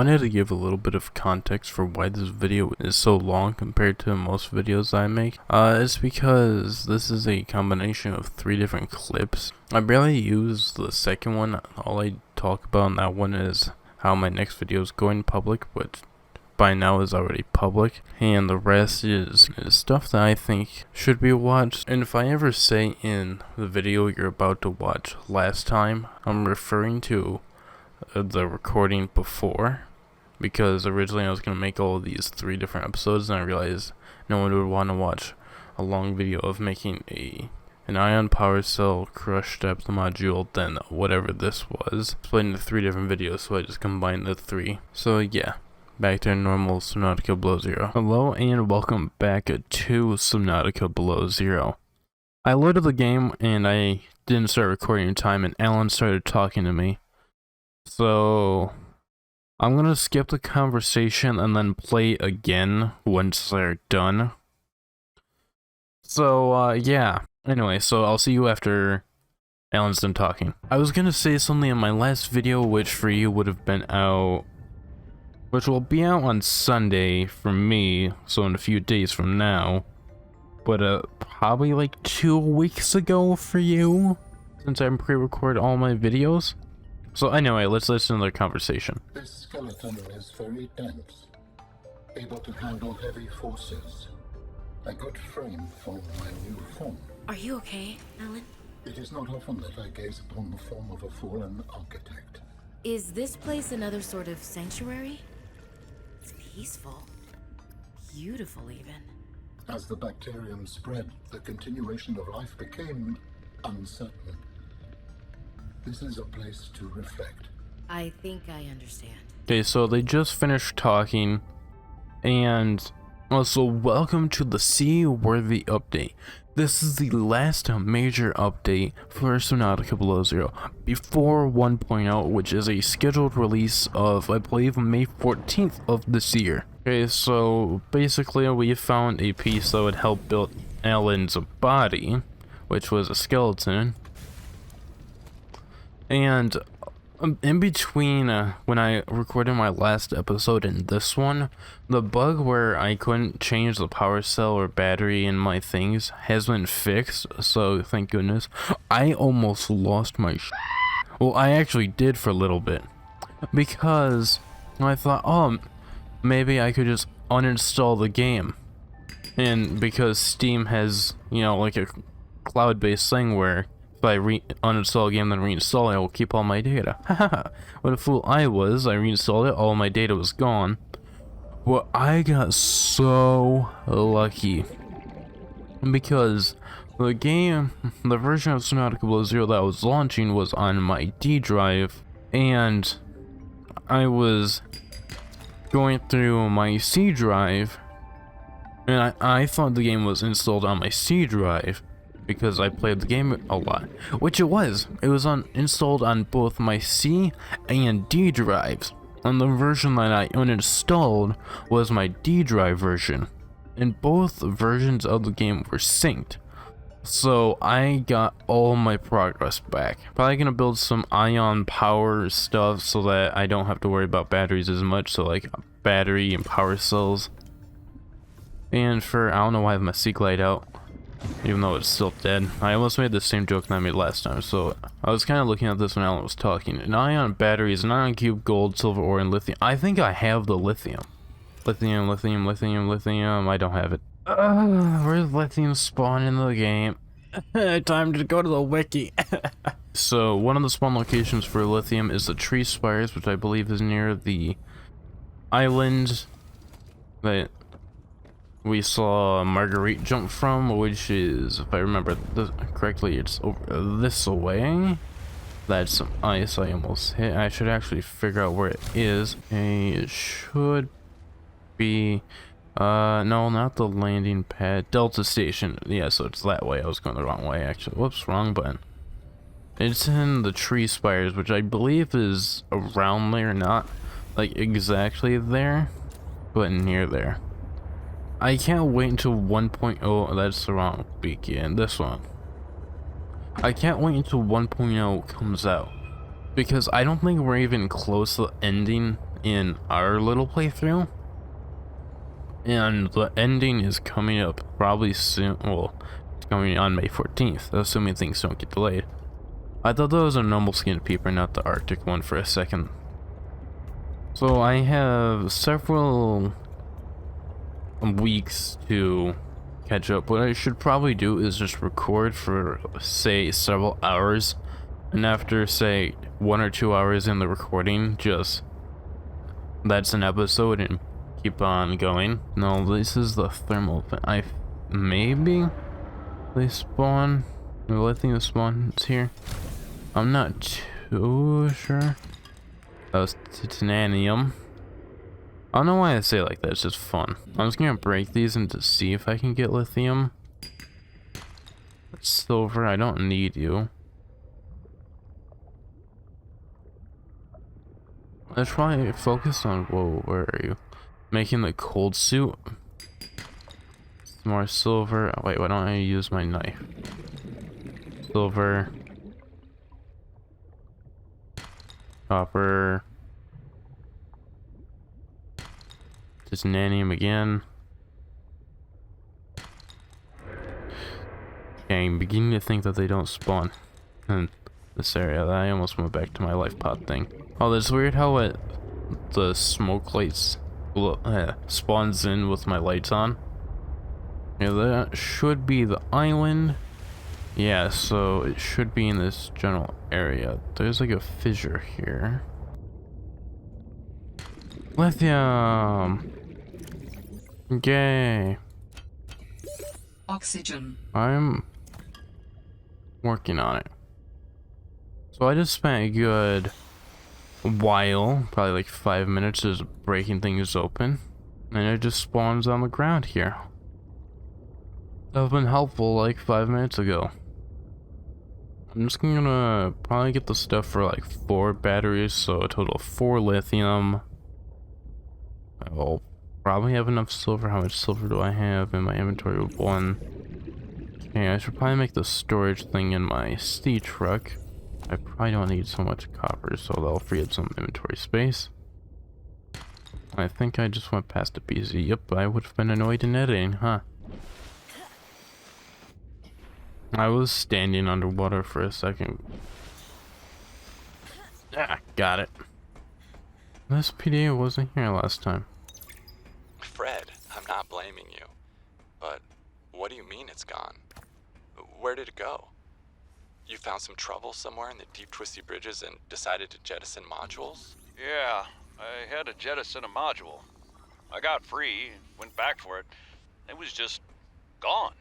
wanted to give a little bit of context for why this video is so long compared to most videos I make. It's because this is a combination of 3 different clips. I barely use the second one. All I talk about in that one is how my next video is going public, which by now is already public, and the rest is stuff that I think should be watched. And if I ever say in the video you're about to watch last time, I'm referring to the recording before, because originally I was going to make all of these 3 different episodes, and I realized no one would want to watch a long video of making an ion power cell crush depth module than whatever this was, split into 3 different videos, so I just combined the 3. So yeah, back to normal Subnautica Below Zero. Hello and welcome back to Subnautica Below Zero. I loaded the game and I didn't start recording in time, and Alan started talking to me. So I'm gonna skip the conversation and then play again once they're done. So yeah. Anyway, so I'll see you after Alan's done talking. I was gonna say something in my last video, which for you would have been out, which will be out on Sunday for me, so in a few days from now. But probably like 2 weeks ago for you, since I pre-record all my videos. So anyway, let's listen to their conversation. This skeleton is very dense, able to handle heavy forces. A good frame for my new form. Are you okay, Alan? It is not often that I gaze upon the form of a fallen architect. Is this place another sort of sanctuary? It's peaceful. Beautiful, even. As the bacterium spread, the continuation of life became uncertain. This is a place to reflect. I think I understand. Okay, so they just finished talking, and also welcome to the Seaworthy update. This is the last major update for Subnautica Below Zero before 1.0, which is a scheduled release of, I believe, May 14th of this year. Okay, so basically we found a piece that would help build Alan's body, which was a skeleton. And in between when I recorded my last episode and this one, the bug where I couldn't change the power cell or battery in my things has been fixed, so thank goodness. I almost lost my well, I actually did for a little bit, because I thought, oh, maybe I could just uninstall the game. And because Steam has, you know, like a cloud-based thing where if I uninstall a game then reinstall it, I will keep all my data. Haha. What a fool I was. I reinstalled it, all my data was gone. Well, I got so lucky, because the game, the version of Subnautica Below Zero that I was launching was on my D drive, and I was going through my C drive, and I thought the game was installed on my C drive, because I played the game a lot, which it was. It was installed on both my C and D drives, and the version that I uninstalled was my D drive version, and both versions of the game were synced. So I got all my progress back. Probably gonna build some ion power stuff so that I don't have to worry about batteries as much, so like battery and power cells. And for, I don't know why I have my seek light out, even though it's still dead. I almost made the same joke that I made last time, so I was kind of looking at this when Alan was talking. An ion batteries, an ion cube, gold, silver ore, and lithium. I think I have the lithium. Lithium, I don't have it. Where's lithium spawn in the game? Time to go to the wiki. So one of the spawn locations for lithium is the tree spires, which I believe is near the island that we saw Marguerite jump from, which is, if I remember correctly, it's over this way. That's some ice I almost hit. I should actually figure out where it is. Okay, it should be, no, not the landing pad. Delta Station. Yeah, so it's that way. I was going the wrong way, actually. Whoops, wrong button. It's in the tree spires, which I believe is around there, not like exactly there, but near there. I can't wait until 1.0, that's the wrong beacon, this one. I can't wait until 1.0 comes out, because I don't think we're even close to ending in our little playthrough. And the ending is coming up probably soon. Well, it's coming on May 14th, assuming things don't get delayed. I thought that was a normal skinned peeper, not the Arctic one for a second. So I have several weeks to catch up. What I should probably do is just record for, say, several hours. And after, say, 1 or 2 hours in the recording, just that's an episode and keep on going. No, this is the thermal thing. Maybe they spawn. The lithium spawns here. I'm not too sure. That was titanium. I don't know why I say it like that. It's just fun. I'm just gonna break these and to see if I can get lithium. Silver, I don't need you. Let's try focus on. Whoa, where are you? Making the cold suit. More silver. Oh, wait, why don't I use my knife? Silver. Copper. Titanium again. Okay, I'm beginning to think that they don't spawn in this area. I almost went back to my life pod thing. Oh, that's weird how the smoke lights spawns in with my lights on. Yeah, that should be the island. Yeah, so it should be in this general area. There's like a fissure here. Lithium! Yay! Oxygen. I'm working on it. So I just spent a good while, probably like 5 minutes, just breaking things open. And it just spawns on the ground here. That would have been helpful like 5 minutes ago. I'm just gonna probably get the stuff for like 4 batteries, so a total of 4 lithium. I'll probably have enough silver. How much silver do I have in my inventory? 1. Okay, I should probably make the storage thing in my Seatruck. I probably don't need so much copper, so that'll free up some inventory space. I think I just went past a piece. Yep, I would have been annoyed in editing, huh? I was standing underwater for a second. Ah, got it. This PDA wasn't here last time. Fred, I'm not blaming you. But what do you mean it's gone? Where did it go? You found some trouble somewhere in the deep twisty bridges and decided to jettison modules? Yeah, I had to jettison a module. I got free, went back for it. It was just gone.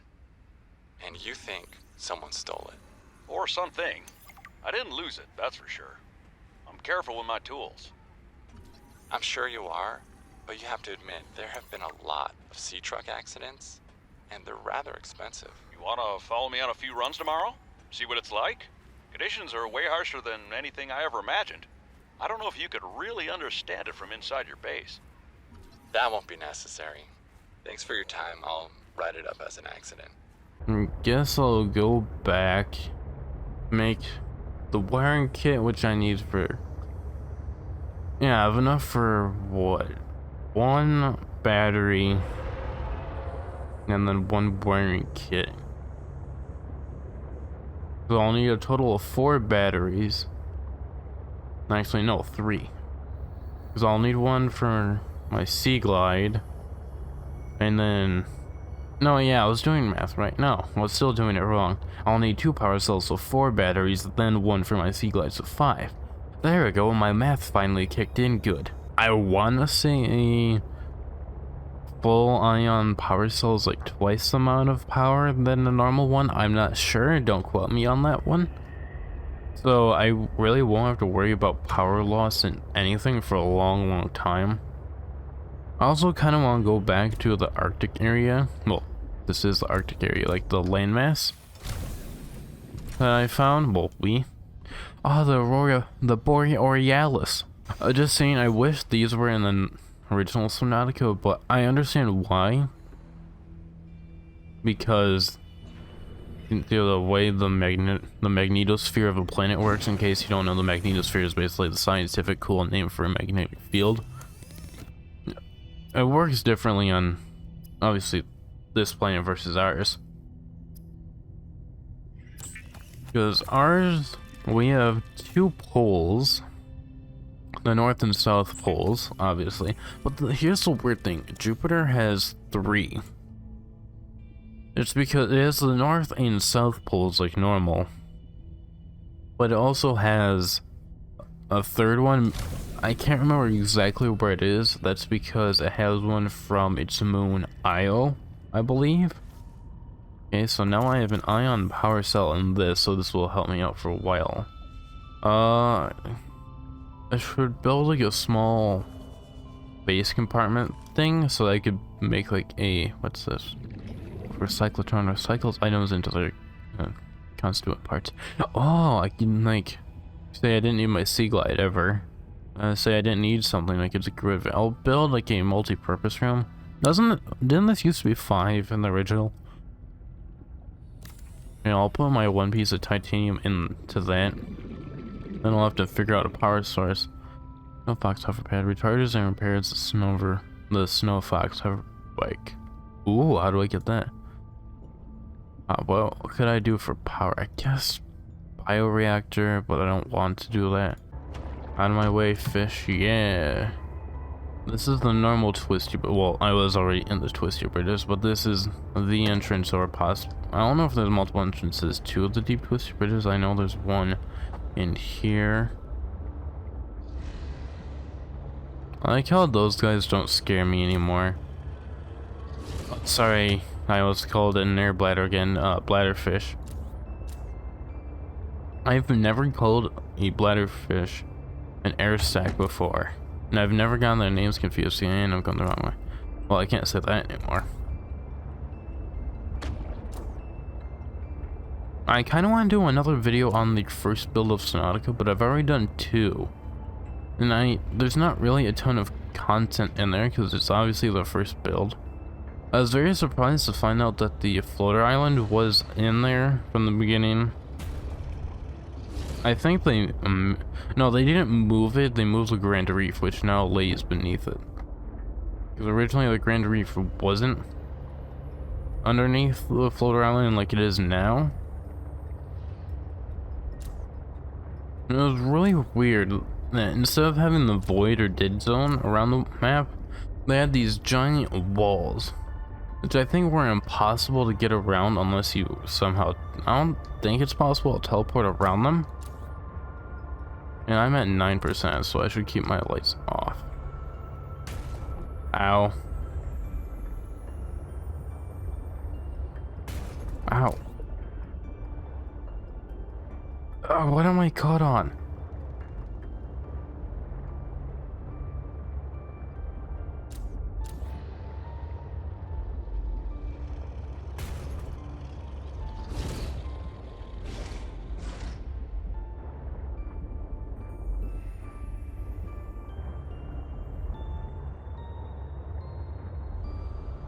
And you think someone stole it? Or something. I didn't lose it, that's for sure. I'm careful with my tools. I'm sure you are, but you have to admit there have been a lot of Seatruck accidents, and they're rather expensive. You wanna follow me on a few runs tomorrow? See what it's like? Conditions are way harsher than anything I ever imagined. I don't know if you could really understand it from inside your base. That won't be necessary. Thanks for your time. I'll write it up as an accident. I guess I'll go back, make the wiring kit, which I need for... Yeah, I have enough for what? 1 battery, and then 1 wiring kit. So I'll need a total of 4 batteries. Actually, no, 3. Because I'll need 1 for my Sea Glide, and then... No, yeah, I was doing math right. No, I was still doing it wrong. I'll need 2 power cells, so 4 batteries, then 1 for my Sea Glide, so 5. There we go, my math finally kicked in good. I wanna say full ion power cells like twice the amount of power than the normal one. I'm not sure, don't quote me on that one. So I really won't have to worry about power loss in anything for a long time. I also kind of want to go back to the Arctic area. Well, this is the Arctic area, like the landmass that I found. Well, the Borealis. Just saying, I wish these were in the original Subnautica, but I understand why. Because the way the magnetosphere of a planet works, in case you don't know, the magnetosphere is basically the scientific cool name for a magnetic field. it works differently on, obviously, this planet versus ours. Because ours, we have 2 poles. The north and south poles, obviously. But here's the weird thing. Jupiter has 3. It's because it has the north and south poles like normal. But it also has a 3rd one. I can't remember exactly where it is. That's because it has one from its moon Io, I believe. Okay, so now I have an ion power cell in this, so this will help me out for a while. I should build like a small base compartment thing so that I could make like a, what's this? Recyclotron recycles items into their constituent parts. Oh, I can like say I didn't need my sea glide ever. Say I didn't need something, I could just get rid of it. I'll build like a multi-purpose room. Didn't this used to be 5 in the original? Yeah, I'll put my 1 piece of titanium into that. Then I'll have to figure out a power source. Snow Fox hover pad recharges and repairs the Snow Fox hover bike. Ooh, how do I get that? Well, what could I do for power? I guess bioreactor, but I don't want to do that. Out of my way, fish, yeah. This is the normal twisty, but well, I was already in the twisty bridges, but this is the entrance or possible. I don't know if there's multiple entrances to the deep twisty bridges. I know there's one in here. I like how those guys don't scare me anymore. Sorry, I was called an air bladder again, bladderfish. I've never called a bladderfish an air sac before. And I've never gotten their names confused, and I've gone the wrong way. Well, I can't say that anymore. I kind of want to do another video on the first build of Subnautica, but I've already done 2. And there's not really a ton of content in there, because it's obviously the first build. I was very surprised to find out that the floater island was in there from the beginning. I think they, no, they didn't move it, they moved the Grand Reef, which now lays beneath it. Because originally the Grand Reef wasn't underneath the floater island like it is now. And it was really weird that instead of having the void or dead zone around the map, they had these giant walls, which I think were impossible to get around unless you somehow, I don't think it's possible to teleport around them. And I'm at 9%, so I should keep my lights off. Ow. Ow. Oh, what am I caught on?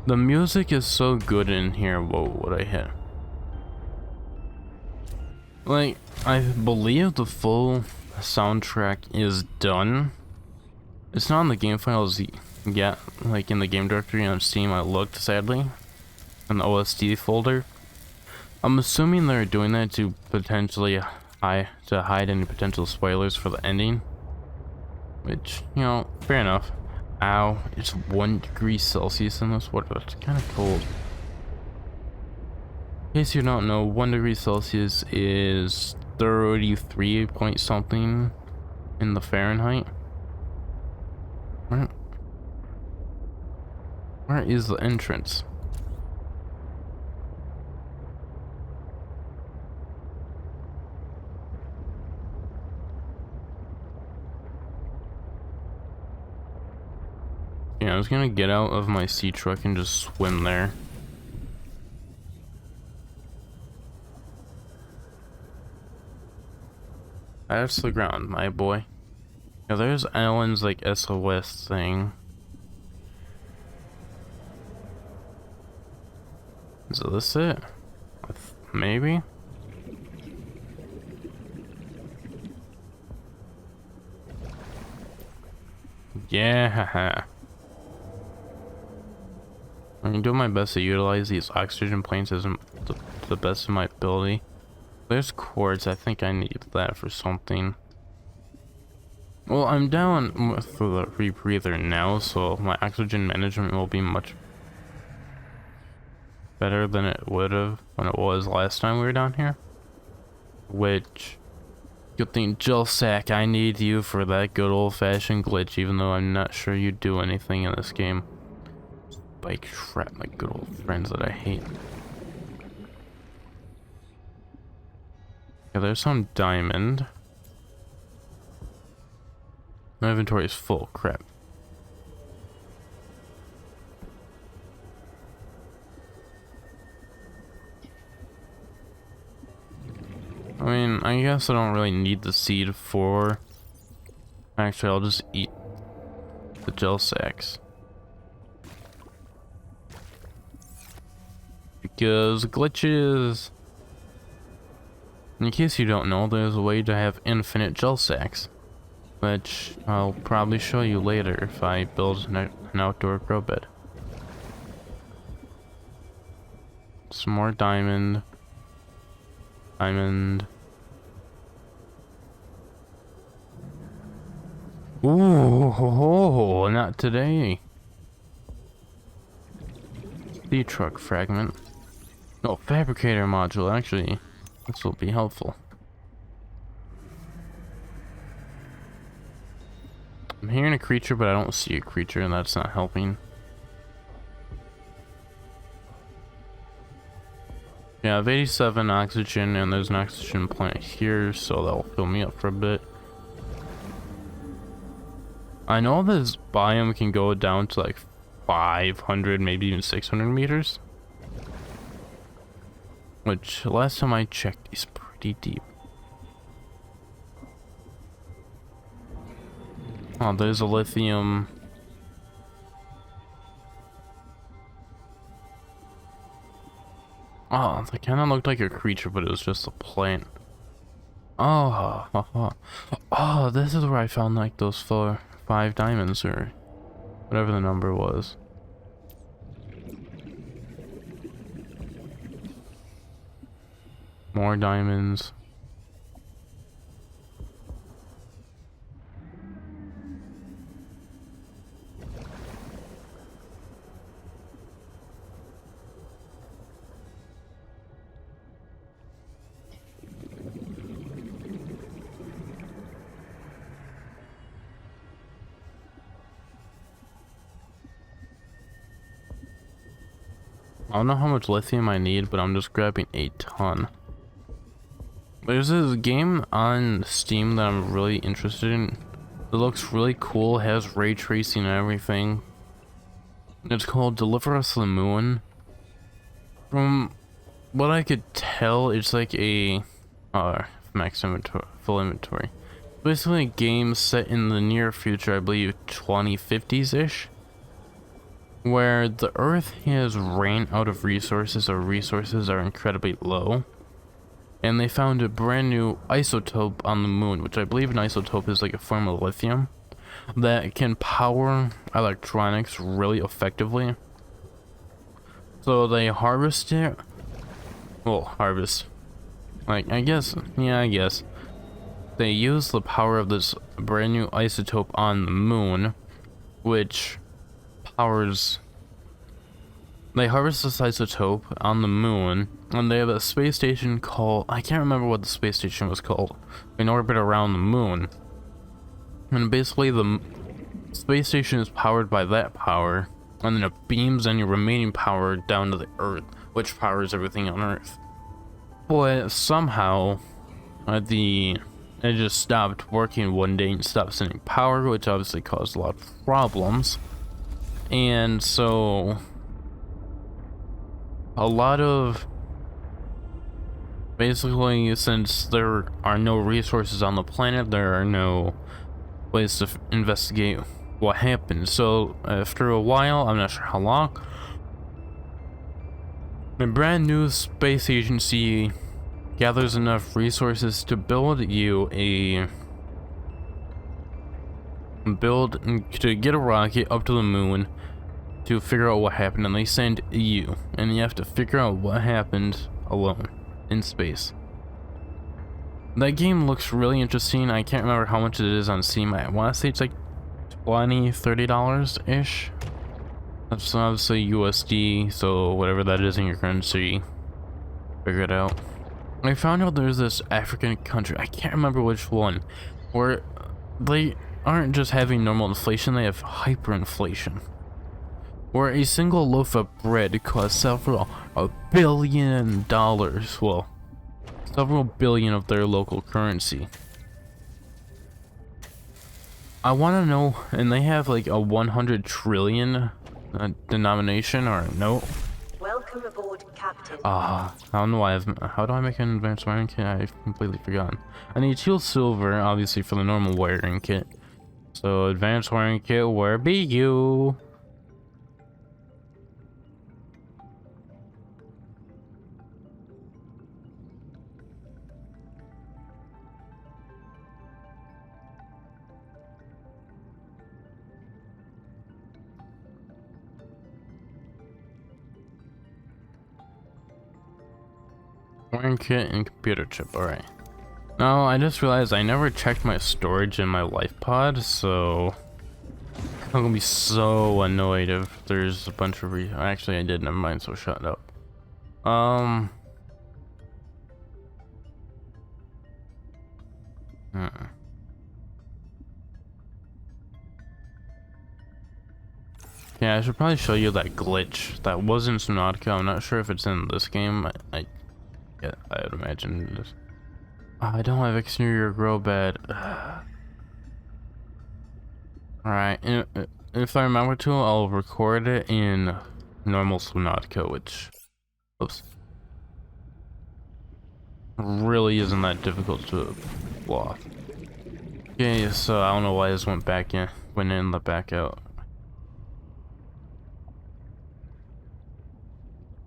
The music is so good in here. Whoa, what I hit? Like, I believe the full soundtrack is done. It's not in the game files yet, like in the game directory on Steam. I looked, sadly, in the OST folder. I'm assuming they're doing that to potentially hide any potential spoilers for the ending. Which, you know, fair enough. Ow, it's 1 degree Celsius in this water. That's kind of cold. In case you don't know, 1 degree Celsius is 33 point something in the Fahrenheit. Where is the entrance? Yeah, I was gonna get out of my Seatruck and just swim there. That's the ground, my boy. Yeah, there's Alan's like SOS thing. Is this it? Maybe? Yeah. I'm doing my best to utilize these oxygen planes to the best of my ability. There's quartz. I think I need that for something. Well, I'm down with the rebreather now, so my oxygen management will be much better than it would have when it was last time we were down here. Which, good thing, Jill Sack, I need you for that good old-fashioned glitch, even though I'm not sure you do anything in this game. Bike trap, my good old friends that I hate. Yeah, there's some diamond. My inventory is full, crap. I mean, I guess I don't really need the seed for... Actually, I'll just eat the gel sacks. Because glitches! In case you don't know, there's a way to have infinite gel sacks. Which I'll probably show you later if I build an outdoor grow bed. Some more diamond. Diamond. Ooh, not today. Seatruck fragment. No, fabricator module, actually. This will be helpful. I'm hearing a creature, but I don't see a creature, and that's not helping. Yeah, I have 87 oxygen, and there's an oxygen plant here, so that'll fill me up for a bit. I know this biome can go down to like 500, maybe even 600 meters. Which, last time I checked, is pretty deep. Oh, there's a lithium. Oh, that kind of looked like a creature, but it was just a plant. Oh, oh, this is where I found like those 5 diamonds or whatever the number was. More diamonds. I don't know how much lithium I need, but I'm just grabbing a ton. There's this game on Steam that I'm really interested in. It looks really cool, has ray tracing and everything. It's called Deliver Us the Moon. From what I could tell, it's like a max inventory, full inventory. Basically a game set in the near future, I believe 2050s-ish. Where the Earth has ran out of resources, or resources are incredibly low. And they found a brand new isotope on the moon, which I believe an isotope is like a form of lithium that can power electronics really effectively. So they harvest it. Well, harvest. Like, I guess. They use the power of this brand new isotope on the moon, which powers. They harvest this isotope on the moon, and they have a space station called, I can't remember what the space station was called, in orbit around the moon. And basically the space station is powered by that power, and then it beams any remaining power down to the Earth, which powers everything on Earth. But somehow, it just stopped working one day and stopped sending power, which obviously caused a lot of problems. And so a lot of, basically, since there are no resources on the planet, there are no ways to investigate what happened. So after a while, I'm not sure how long, a brand new space agency gathers enough resources to build to get a rocket up to the moon, to figure out what happened, and they send you, and you have to figure out what happened alone in space. That game looks really interesting. I can't remember how much it is on Steam. I want to say it's like $20-$30 ish. That's obviously USD, so whatever that is in your currency, figure it out. I found out there's this African country, I can't remember which one, where they aren't just having normal inflation, they have hyperinflation. Where a single loaf of bread costs several billion dollars. Well, several billion of their local currency. I want to know, and they have like a 100 trillion denomination or note. Welcome aboard, Captain. I don't know why how do I make an advanced wiring kit? I've completely forgotten. I need 2 silver, obviously, for the normal wiring kit. So, advanced wiring kit, where be you? Wiring kit and computer chip, alright. Now, I just realized I never checked my storage in my life pod, so I'm gonna be so annoyed if there's a bunch of actually I did, never mind, so shut up. Yeah, I should probably show you that glitch that was in Subnautica. I'm not sure if it's in this game. Yeah, I would imagine it is. I don't have exterior grow bed. Alright, if I remember to, I'll record it in normal Subnautica, which, oops, really isn't that difficult to block. Okay, so I don't know why this went in the back out.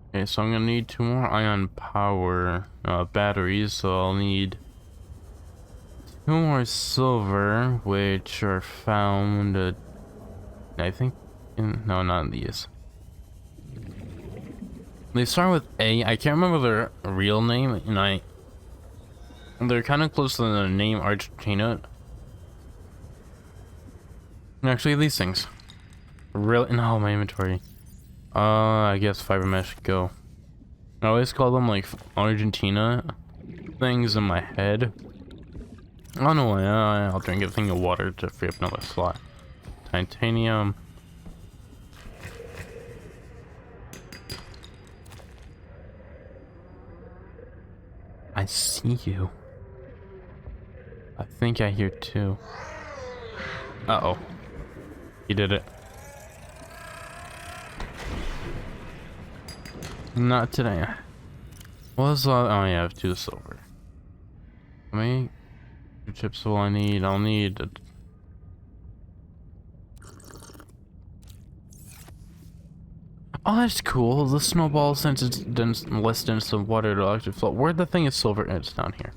Okay, so I'm gonna need 2 more ion power batteries, so I'll need 2 more silver, which are found, I think, no, not in these. They start with A. I can't remember their real name, and they're kind of close to the name Argentina. Actually, these things. Really? No, my inventory. I guess fiber mesh, go. I always call them like Argentina things in my head. I don't know why. I'll drink a thing of water to free up another slot. Titanium. I see you. I think I hear 2. Uh-oh. He did it. Not today. What was oh yeah, I have 2 silver. How many chips will I need? I'll need oh, that's cool. The snowball, since it's less dense than water, it'll actually float. Where the thing is silver, it's down here.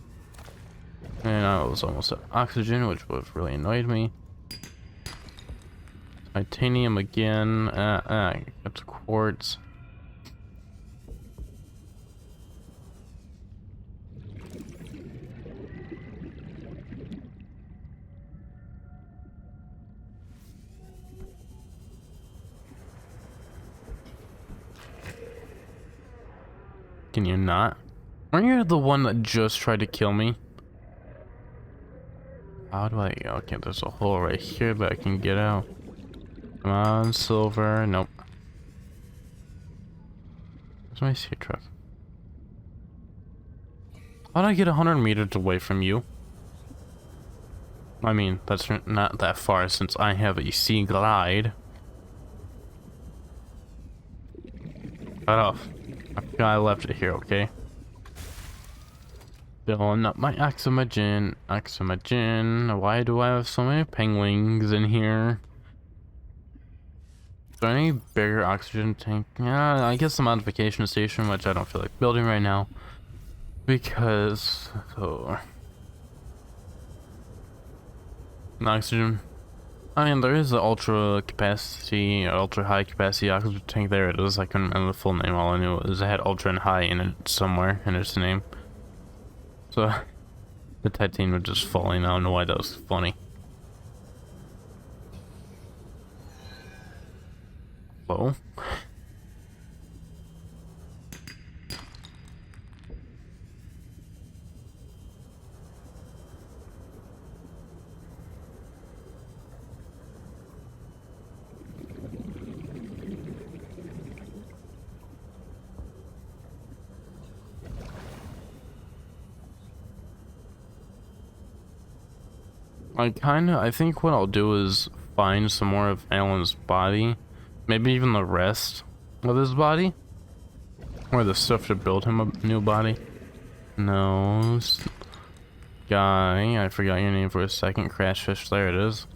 And I was almost at oxygen, which was really annoyed me. Titanium again. That's quartz. Can you not? Aren't you the one that just tried to kill me? How do I... Okay, there's a hole right here that I can get out. Come on, silver. Nope. Where's my Seatruck? How did I get 100 meters away from you? I mean, that's not that far since I have a sea glide. Cut off. I forgot I left it here, okay? Filling up my oxygen. Why do I have so many penguins in here? Is there any bigger oxygen tank? Yeah, I guess the modification station, which I don't feel like building right now. Because... oh... oxygen. I mean, there is the ultra high capacity oxygen tank. There it is. I couldn't remember the full name. All I knew was it had ultra and high in it somewhere in its name. So the titanium was just falling. I don't know why that was funny. Hello? I think what I'll do is find some more of Alan's body. Maybe even the rest of his body. Or the stuff to build him a new body. No. Guy, I forgot your name for a second. Crashfish, there it is.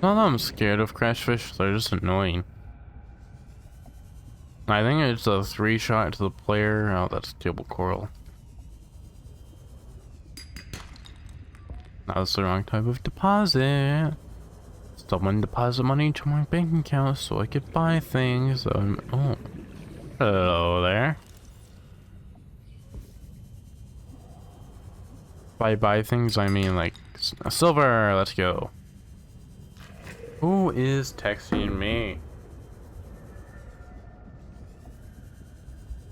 Not that I'm scared of crashfish, they're just annoying. I think it's a 3-shot to the player. Oh, that's table coral. That's the wrong type of deposit. Someone deposit money into my bank account so I could buy things. Oh. Hello there. By buy things, I mean like silver. Let's go. Who is texting me?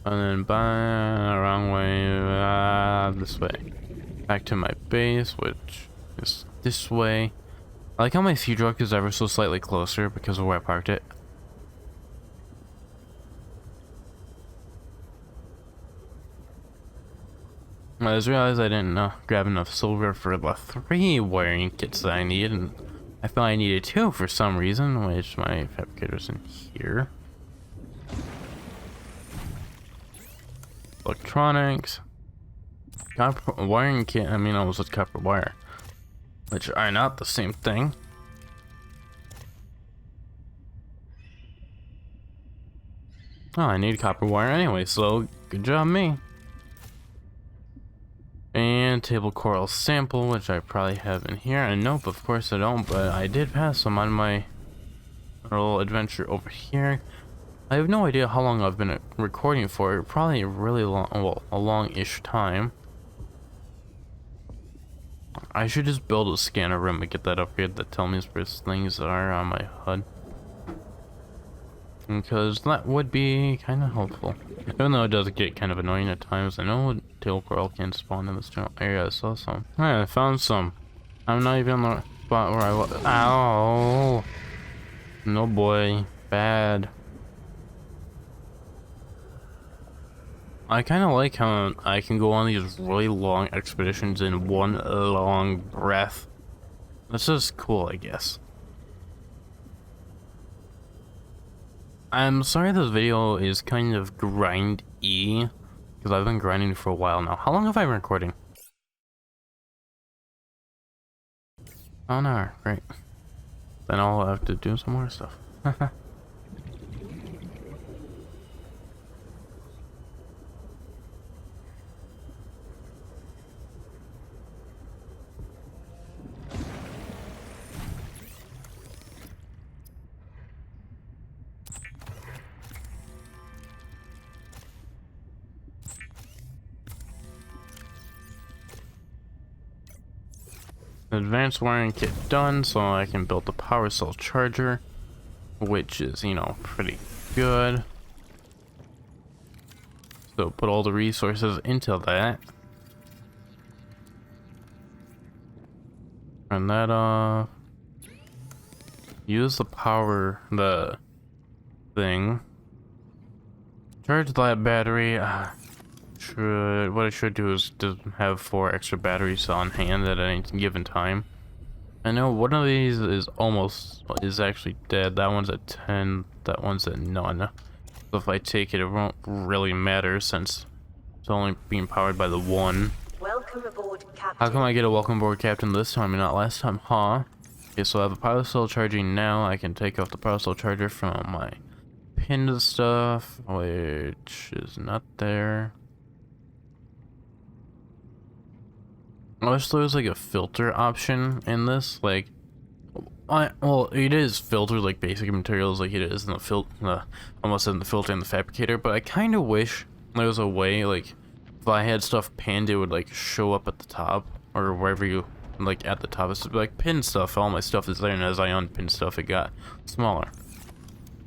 And then wrong way, this way. Back to my base, which is this way. I like how my Seatruck is ever so slightly closer because of where I parked it. I just realized I didn't grab enough silver for the 3 wiring kits that I needed, and I thought I needed 2 for some reason, which my fabricator's in here. Electronics. Copper wiring kit, I mean almost with copper wire. Which are not the same thing. Oh, I need copper wire anyway, so good job me. And table coral sample, which I probably have in here. And nope, of course I don't, but I did pass them on my little adventure over here. I have no idea how long I've been recording for. Probably a really long, well, a long-ish time. I should just build a scanner room and get that upgrade that tells me where things are on my HUD. Because that would be kind of helpful. Even though it does get kind of annoying at times. I know tail coral can spawn in this general area. I saw some. Yeah, I found some. I'm not even in the spot where I was. Ow! No boy. Bad. I kind of like how I can go on these really long expeditions in one long breath. That's just cool, I guess. I'm sorry this video is kind of grind-y, because I've been grinding for a while now. How long have I been recording? Oh no, great. Then I'll have to do some more stuff. Advanced wiring kit done, so I can build the power cell charger, which is, you know, pretty good. So put all the resources into that. Turn that off. Use the power, the thing. Charge that battery. What I should do is just have 4 extra batteries on hand at any given time. I know one of these is actually dead. That one's at 10. That one's at none. So if I take it, it won't really matter since it's only being powered by the one. Welcome aboard, Captain. How come I get a welcome aboard captain this time and not last time, huh? Okay, so I have a power cell charging now. I can take off the power cell charger from my pinned stuff, which is not there. I wish there was like a filter option in this. Like, well, it is filtered like basic materials, like it is in the almost in the filter and the fabricator. But I kind of wish there was a way, like, if I had stuff pinned, it would like show up at the top or wherever you. Like at the top, it's like pin stuff. All my stuff is there, and as I unpin stuff, it got smaller.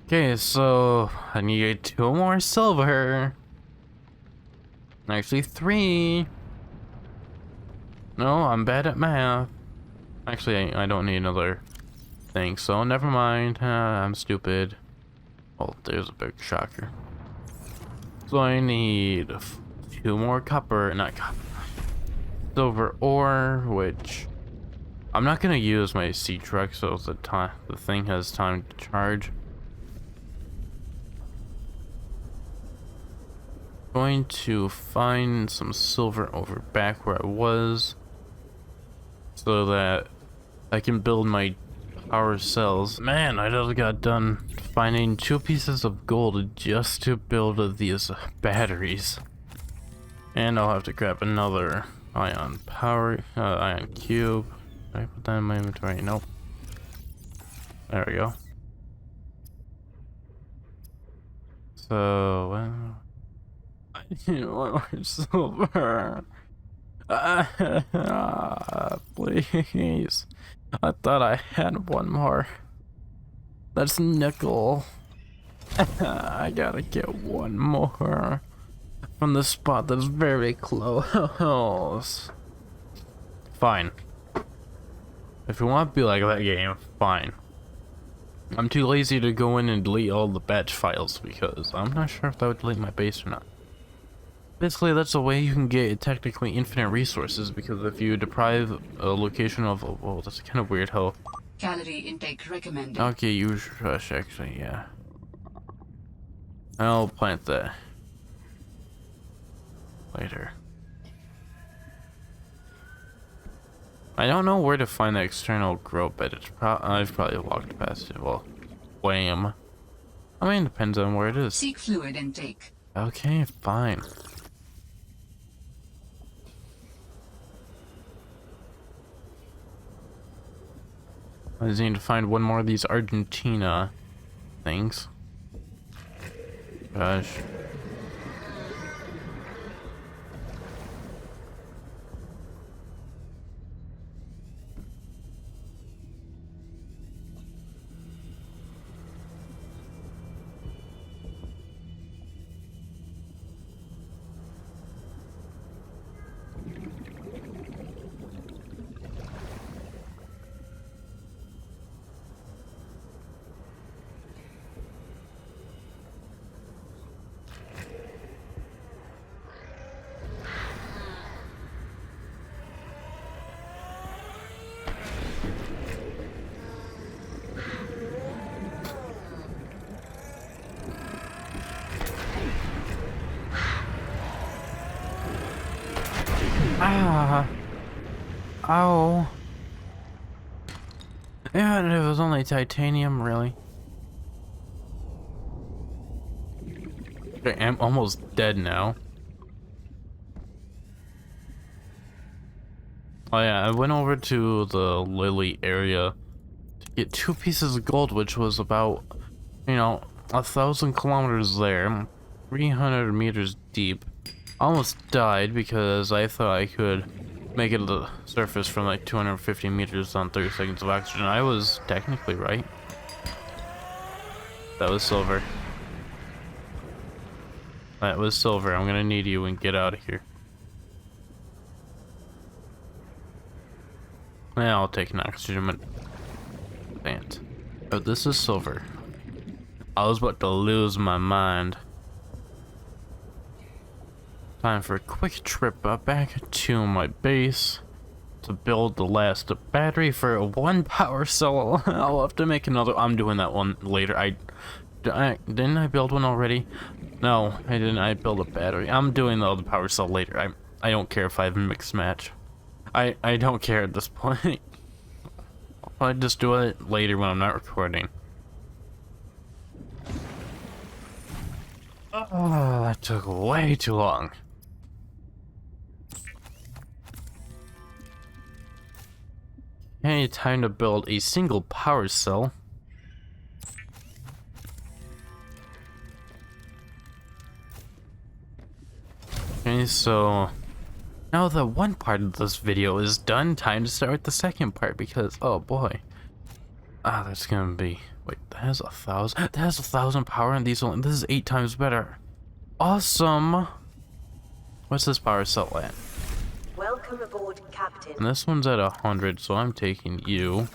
Okay, so I need 2 more silver. Actually, 3. No, I'm bad at math. Actually, I don't need another thing, so never mind. I'm stupid. Oh, there's a big shocker. So I need 2 more copper, not copper. Silver ore, which I'm not gonna use my Seatruck, so the thing has time to charge. Going to find some silver over back where I was, so that I can build my power cells. Man, I just got done finding 2 pieces of gold just to build these batteries, and I'll have to grab another ion cube. Did I put that in my inventory? Nope. There we go. So, I need 1 more silver. Please. I thought I had 1 more. That's nickel. I gotta get 1 more. From the spot that's very close. Fine. If you want to be like that game, fine. I'm too lazy to go in and delete all the batch files because I'm not sure if that would delete my base or not. Basically, that's a way you can get technically infinite resources, because if you deprive a location of... Oh, that's kind of weird how... Calorie intake recommended. Okay, use rush, actually, yeah. I'll plant that later. I don't know where to find the external grow bed. I've probably walked past it. Well, wham. I mean, it depends on where it is. Seek fluid intake. Okay, fine. I just need to find 1 more of these Argentina things. Gosh. Ah. Oh. Yeah, it was only titanium, really. Okay, I'm almost dead now. Oh yeah, I went over to the Lily area to get 2 pieces of gold, which was about, you know, 1,000 kilometers there, 300 meters deep. Almost died because I thought I could make it to the surface from like 250 meters on 30 seconds of oxygen. I was technically right. That was silver. That was silver. I'm gonna need you and get out of here. Yeah, I'll take an oxygen plant. Oh, this is silver. I was about to lose my mind. Time for a quick trip back to my base to build the last battery for 1 power cell. I'll have to make another. I'm doing that one later. Didn't I build one already? No, I didn't. I built a battery. I'm doing the other power cell later. I don't care if I have a mixed match. I don't care at this point. I'll just do it later when I'm not recording. Oh, that took way too long. Okay, time to build a single power cell. Okay, so now that one part of this video is done, time to start with the second part because, oh boy. Ah, that's gonna be, wait, that has 1,000, that has 1,000 power and these only, this is 8 times better. Awesome. What's this power cell at? Welcome aboard, Captain. And this one's at 100, so I'm taking you.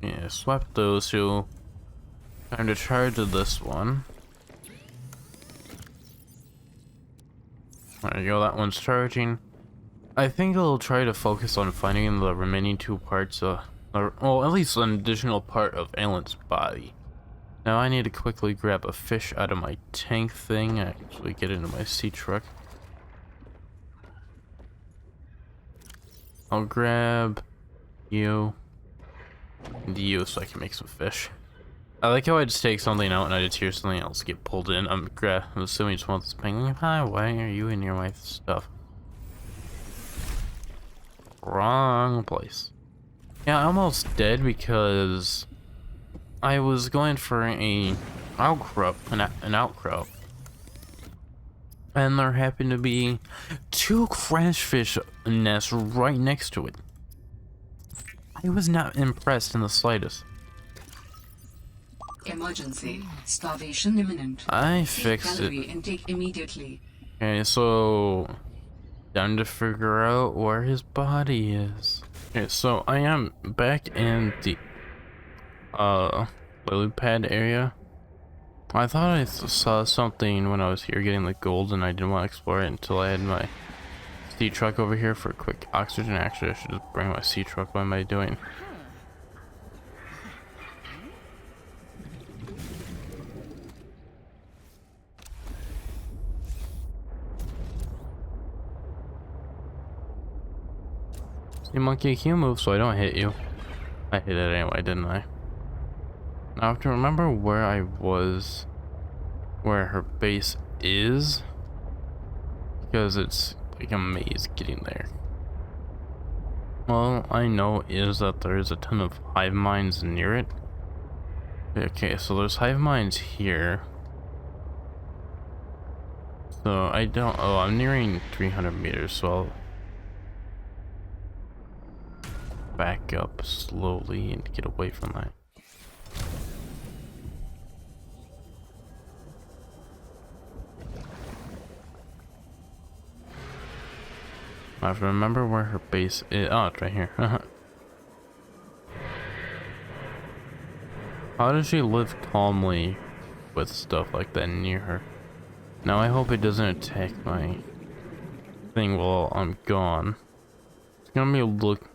Yeah, swap those two. Time to charge this one. There you go, that one's charging. I think I'll try to focus on finding the remaining 2 parts, well, at least an additional part of Alan's body. Now I need to quickly grab a fish out of my tank thing, actually get into my Seatruck. I'll grab you and you so I can make some fish. I like how I just take something out and I just hear something else get pulled in. I'm assuming it's one of this penguin. Hi, why are you in your wife's stuff? Wrong place. Yeah, I'm almost dead because I was going for an outcrop, and there happened to be 2 crash fish nests right next to it. I was not impressed in the slightest. Emergency. Starvation imminent. I Seek fixed calorie it. intake immediately. Okay, so time to figure out where his body is. Okay, so I am back in the lily pad area. I thought I saw something when I was here getting the gold and I didn't want to explore it until I had my Seatruck over here for quick oxygen. Actually, I should just bring my Seatruck. What am I doing? See, monkey, can you move so I don't hit you? I hit it anyway, didn't I? Now I have to remember where I was, where her base is, because it's like a maze getting there. All I know is that there is a ton of hive mines near it. Okay, so there's hive mines here. So I don't, oh, I'm nearing 300 meters, so I'll back up slowly and get away from that. I have to remember where her base is. Oh, it's right here. How does she live calmly with stuff like that near her? Now I hope it doesn't attack my thing while I'm gone. It's gonna be a look.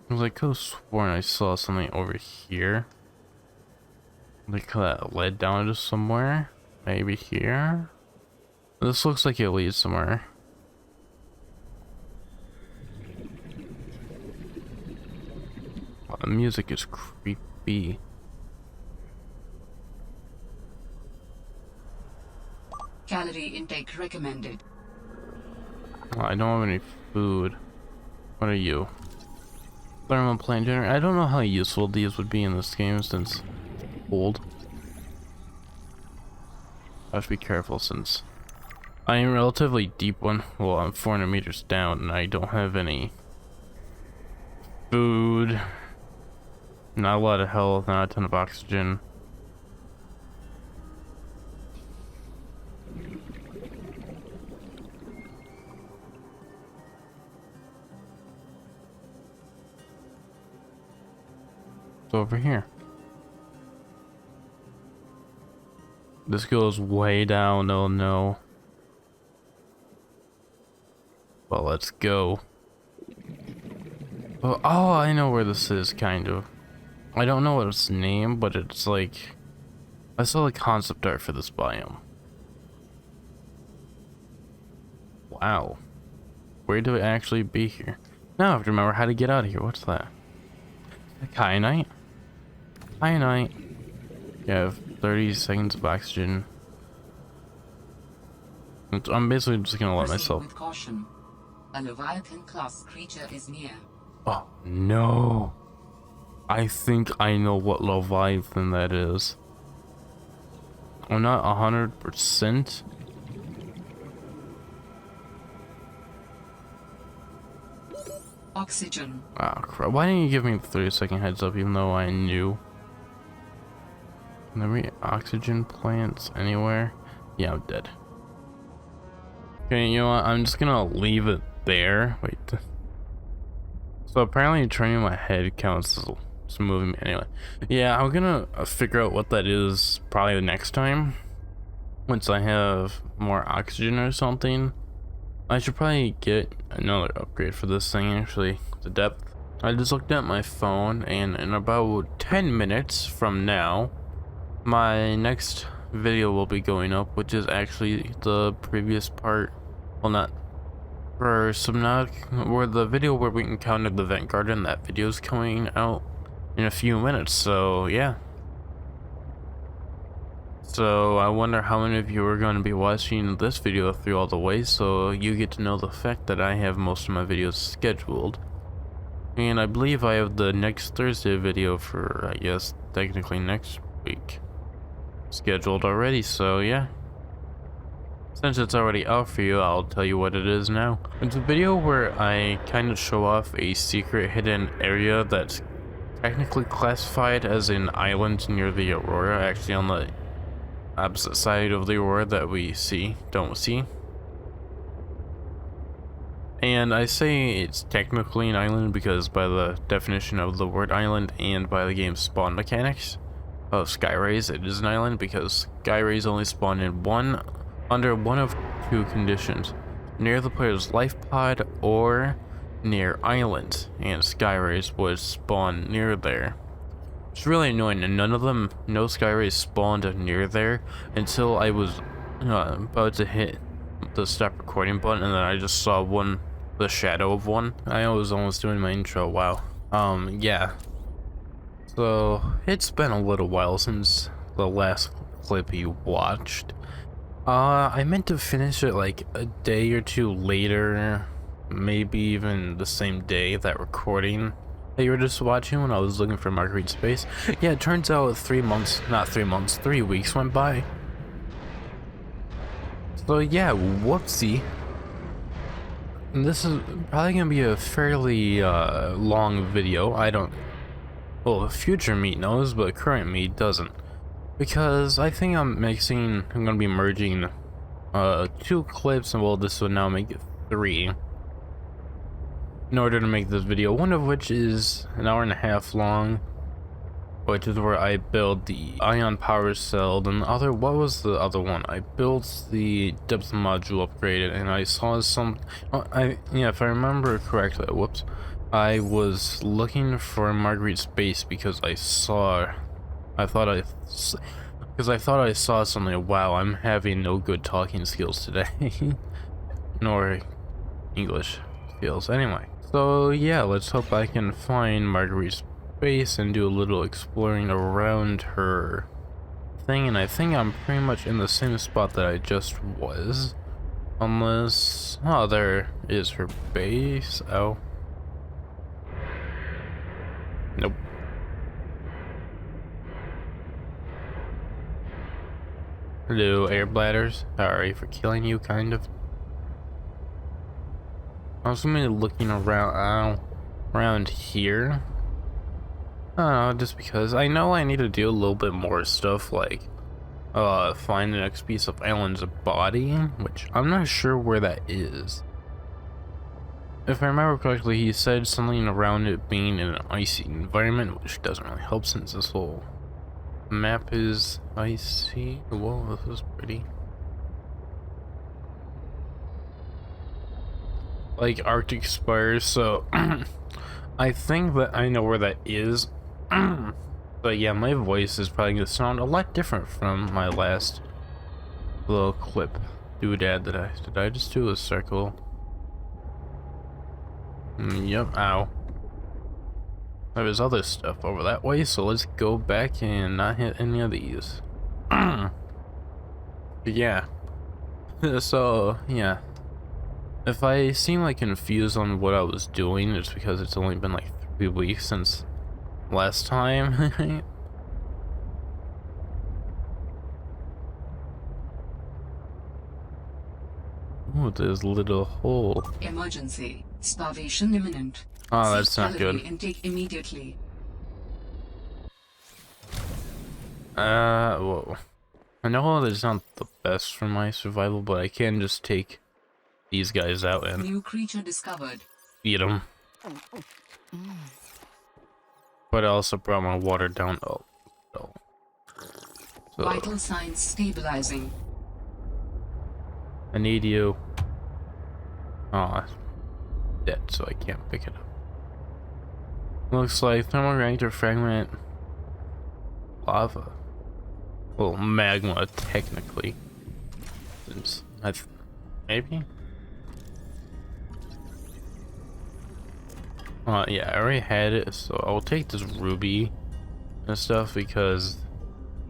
I was like, I could have sworn I saw something over here. Like that led down to somewhere. Maybe here. This looks like it leads somewhere. Wow, the music is creepy. Calorie intake recommended. I don't have any food. What are you? Thermal plant generator. I don't know how useful these would be in this game since old. I have to be careful since I am relatively deep one. Well, I'm 400 meters down and I don't have any food. Not a lot of health, not a ton of oxygen. Over here. This goes way down. Oh no. Well, let's go. Oh, I know where this is, kind of. I don't know what its name, but it's like I saw the concept art for this biome. Wow. Where do it actually be here? Now I have to remember how to get out of here. What's that? Kyanite? Kyanite. You have 30 seconds of oxygen. I'm basically just gonna let Proceed myself. with caution. A leviathan class creature is near. Oh no. I think I know what leviathan that is. I'm not 100%. Oxygen. Ah, crap. Why didn't you give me the 30-second heads up even though I knew? Can there be oxygen plants anywhere? Yeah, I'm dead. Okay, you know what? I'm just gonna leave it there. Wait. So apparently turning my head counts as moving me. Anyway. Yeah, I'm gonna figure out what that is probably the next time. Once I have more oxygen or something. I should probably get another upgrade for this thing, actually, the depth. I just looked at my phone, and in about 10 minutes from now, my next video will be going up, which is actually the previous part. Well, not for Subnautica, where the video where we encountered the vent garden. That video is coming out in a few minutes, so yeah. So I wonder how many of you are going to be watching this video through all the way, so you get to know the fact that I have most of my videos scheduled. And I believe I have the next Thursday video for, I guess, technically next week scheduled already, so yeah. Since it's already out for you, I'll tell you what it is now. It's a video where I kind of show off a secret hidden area that's technically classified as an island near the Aurora, actually on the opposite side of the Aurora that we don't see. And I say it's technically an island because by the definition of the word island and by the game's spawn mechanics of Skyrays, it is an island because Skyrays only spawn in under one of two conditions: near the player's life pod or near island, and Skyrays would spawn near there. It's really annoying, and no Skyrays spawned near there until I was about to hit the stop recording button, and then I just saw the shadow of one. I was almost doing my intro. Wow. Yeah. So it's been a little while since the last clip you watched. I meant to finish it like a day or two later, maybe even the same day that recording that you were just watching when I was looking for Marguerite's space. Yeah, it turns out 3 weeks went by. So yeah, whoopsie. This is probably gonna be a fairly long video. Well, future me knows, but current me doesn't. Because I think I'm gonna be merging 2 clips, and well, this will now make it 3. In order to make this video, one of which is an hour and a half long, which is where I build the ion power cell. Then the other, what was the other one? I built the depth module upgraded, and I saw if I remember correctly, whoops, I was looking for Marguerite's base because I thought I saw something. Wow, I'm having no good talking skills today, nor English skills. Anyway. So yeah, let's hope I can find Marguerite's base and do a little exploring around her thing, and I think I'm pretty much in the same spot that I just was. Unless... oh, there is her base. Oh. Nope. Hello, air bladders. Sorry for killing you, kind of. I was gonna be looking around here. I don't know, just because I know I need to do a little bit more stuff, like find the next piece of Alan's body, which I'm not sure where that is. If I remember correctly, he said something around it being in an icy environment, which doesn't really help since this whole map is icy. Whoa, this is pretty. Like Arctic spires, so I think that I know where that is. But yeah, my voice is probably gonna sound a lot different from my last little clip. doodad did I? Did I just do a circle? Yep, ow. There's other stuff over that way, so let's go back and not hit any of these. Yeah. So, yeah. If I seem like confused on what I was doing, it's because it's only been like 3 weeks since last time. Oh, there's a little hole. Emergency. Starvation imminent. Oh, that's Cease not calorie good. intake immediately. Whoa. I know that's not the best for my survival, but I can just take these guys out and New creature discovered. eat them. But I also brought my water down. Oh. So, Vital signs stabilizing. I need you. Oh, dead, so I can't pick it up. Looks like thermoreactor fragment lava. Well, magma, technically. Since maybe? Yeah, I already had it, so I'll take this ruby and stuff because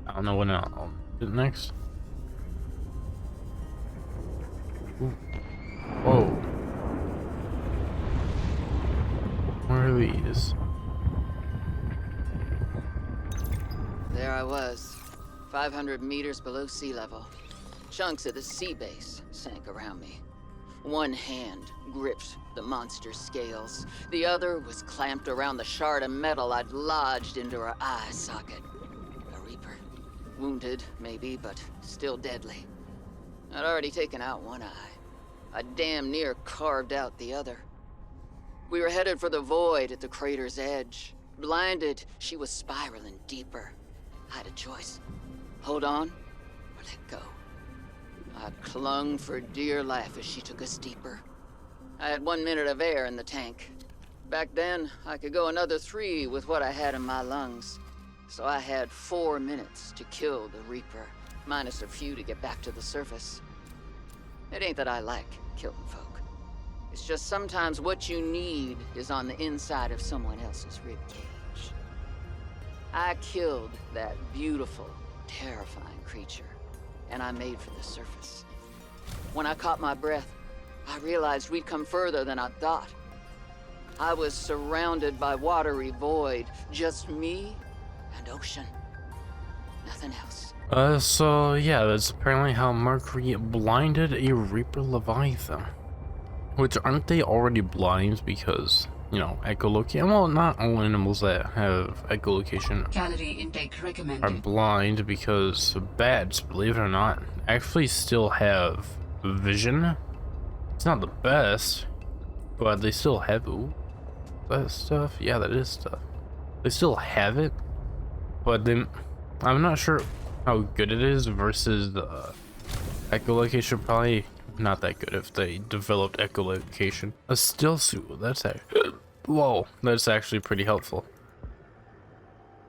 I don't know when I'll do it next. Ooh. Whoa. Where are these? There I was, 500 meters below sea level. Chunks of the sea base sank around me. One hand gripped the monster's scales. The other was clamped around the shard of metal I'd lodged into her eye socket. A reaper. Wounded, maybe, but still deadly. I'd already taken out one eye. I damn near carved out the other. We were headed for the void at the crater's edge. Blinded, she was spiraling deeper. I had a choice. Hold on, or let go. I clung for dear life as she took us deeper. I had 1 minute of air in the tank. Back then, I could go another 3 with what I had in my lungs. So I had 4 minutes to kill the Reaper, minus a few to get back to the surface. It ain't that I like killing folk. It's just sometimes what you need is on the inside of someone else's ribcage. I killed that beautiful, terrifying creature, and I made for the surface. When I caught my breath, I realized we'd come further than I thought. I was surrounded by watery void, just me and ocean. Nothing else. So yeah, that's apparently how Mercury blinded a Reaper Leviathan. Which, aren't they already blind because, you know, echolocation? Well, not all animals that have echolocation Calorie intake are recommended. blind because bats, believe it or not, actually still have vision. It's not the best, but they still have, ooh, that stuff? Yeah, that is stuff. They still have it, but then, I'm not sure how good it is versus the echolocation. Probably not that good if they developed echolocation. A still suit, that's whoa, that's actually pretty helpful.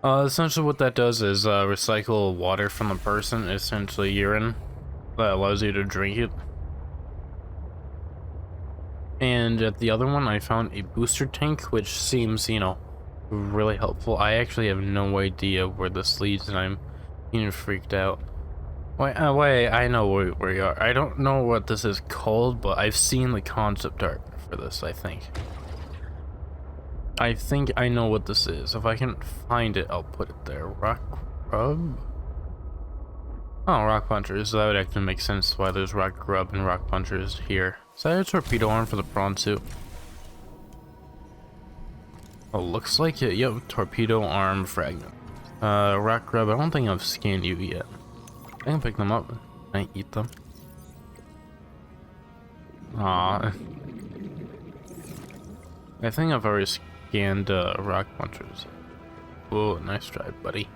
Essentially what that does is recycle water from the person, essentially urine, that allows you to drink it. And at the other one I found a booster tank, which seems, you know, really helpful. I actually have no idea where this leads and I'm getting freaked out. Wait, I know where you are. I don't know what this is called, but I've seen the concept art for this, I think. I know what this is. If I can find it, I'll put it there. Rock grub? Oh, rock punchers. That would actually make sense why there's rock grub and rock punchers here. Is that a torpedo arm for the prawn suit? Oh, looks like it. Yep, torpedo arm fragment. Rock grub, I don't think I've scanned you yet. I can pick them up and eat them. Aw. I think I've already scanned rock punchers. Whoa, nice try, buddy.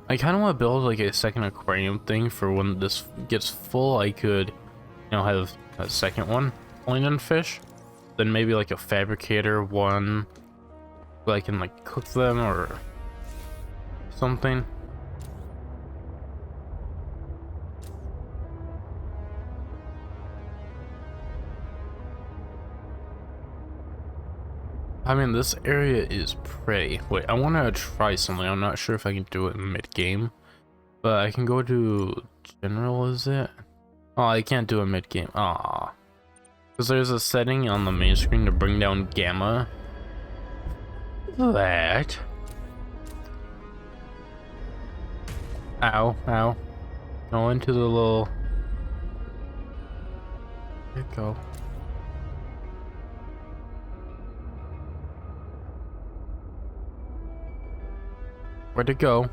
I kind of want to build like a second aquarium thing for when this gets full. I could, you know, have a second one only in fish. Then maybe like a fabricator one, so I can like cook them or something. I mean, this area is pretty. Wait, I want to try something. I'm not sure if I can do it mid-game, but I can go to general, is it? Oh, I can't do it mid-game. Ah, because there's a setting on the main screen to bring down gamma. That. Ow, ow. Go into the little. There you go. Where'd it go?